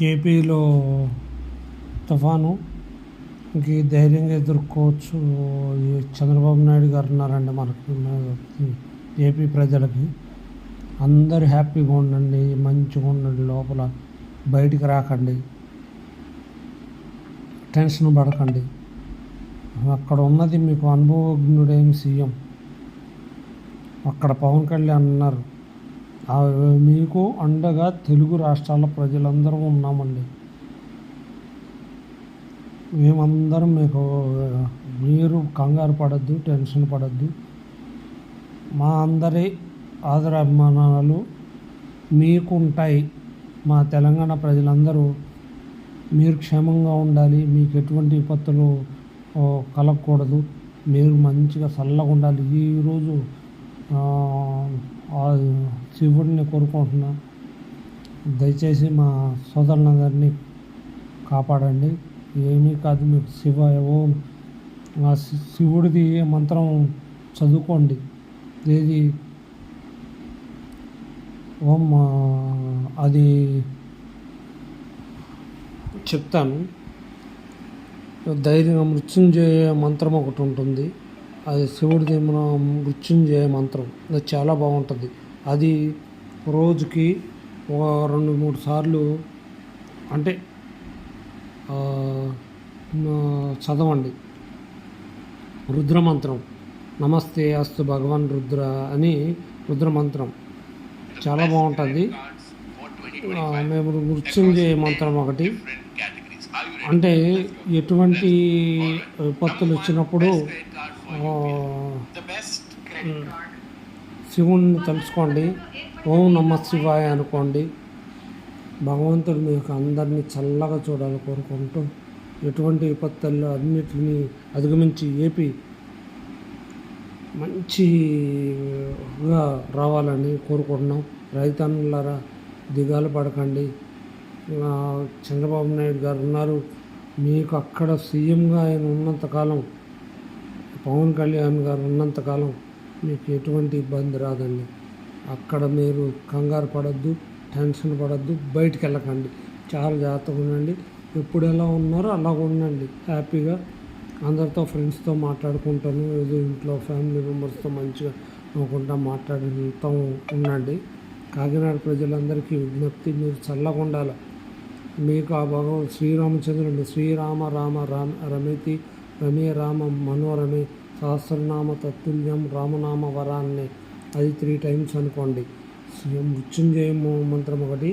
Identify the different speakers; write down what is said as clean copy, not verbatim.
Speaker 1: ఏపీలో తుఫాను ఇంక ధైర్యంగా ఎదుర్కోవచ్చు. చంద్రబాబు నాయుడు గారు ఉన్నారండి మనకి, ఏపీ ప్రజలకి. అందరూ హ్యాపీగా ఉండండి, మంచిగా ఉండండి, లోపల బయటికి రాకండి, టెన్షన్ పడకండి. అక్కడ ఉన్నది మీకు అనుభవజ్ఞుడైన సీఎం, అక్కడ పవన్ కళ్యాణ్ అన్నారు. మీకు అండగా తెలుగు రాష్ట్రాల ప్రజలందరూ ఉన్నామండి. మేమందరం మీరు కంగారు పడద్దు, టెన్షన్ పడద్దు. మా అందరి ఆదరాభిమానాలు మీకు ఉంటాయి. మా తెలంగాణ ప్రజలందరూ మీరు క్షేమంగా ఉండాలి, మీకు ఎటువంటి విపత్తులు కలగకూడదు, మీరు మంచిగా చల్లగా ఉండాలి. ఈరోజు శివుడిని కోరుకుంటున్నా, దయచేసి మా సోదరులందరినీ కాపాడండి. ఏమీ కాదు, మీకు ఓం శివుడిది మంత్రం చదువుకోండి. ఏది ఓం అది చెప్తాను. ధైర్యంగా మృత్యుంజయ మంత్రం ఒకటి ఉంటుంది, అది శివుడిది మన మృత్యుంజయ మంత్రం. అది చాలా బాగుంటుంది. అది రోజుకి 2-3 సార్లు అంటే చదవండి. రుద్రమంత్రం, నమస్తే అస్తు భగవాన్ రుద్ర అని రుద్రమంత్రం చాలా బాగుంటుంది. మేము మృత్యుంజయ మంత్రం ఒకటి, అంటే ఎటువంటి విపత్తులు వచ్చినప్పుడు శివుణ్ణి తలుచుకోండి, ఓం నమ శివాయ అనుకోండి. భగవంతుడు మీకు అందరినీ చల్లగా చూడాలని కోరుకుంటూ, ఎటువంటి విపత్తుల్లో అన్నిటినీ అధిగమించి ఏపీ మంచిగా రావాలని కోరుకుంటున్నాం. రైతన్నులారా దిగాలు పడకండి. చంద్రబాబు నాయుడు గారు ఉన్నారు, మీకు అక్కడ సీఎంగా ఆయన ఉన్నంతకాలం, పవన్ కళ్యాణ్ గారు ఉన్నంతకాలం మీకు ఎటువంటి ఇబ్బంది రాదండి. అక్కడ మీరు కంగారు పడద్దు, టెన్షన్ పడద్దు, బయటికి వెళ్ళకండి, చాలా జాగ్రత్తగా ఉండండి. ఎప్పుడు ఎలా ఉన్నారో అలా ఉండండి. హ్యాపీగా అందరితో ఫ్రెండ్స్తో మాట్లాడుకుంటాను, ఏదో ఇంట్లో ఫ్యామిలీ మెంబర్స్తో మంచిగా నవ్వుకుంటా మాట్లాడుతూ ఉండండి. కాకినాడ ప్రజలందరికీ విజ్ఞప్తి, మీరు చల్లగా ఉండాలి. మీకు ఆ భగవాన్ శ్రీరామచంద్రుడు శ్రీరామ రామ రామ రమేతి రమే రామ మనోరమే సహస్రనామ తత్తుల్యం రామనామ వరాన్నే, అది 3 times అనుకోండి. మృత్యుంజయ మంత్రం ఒకటి,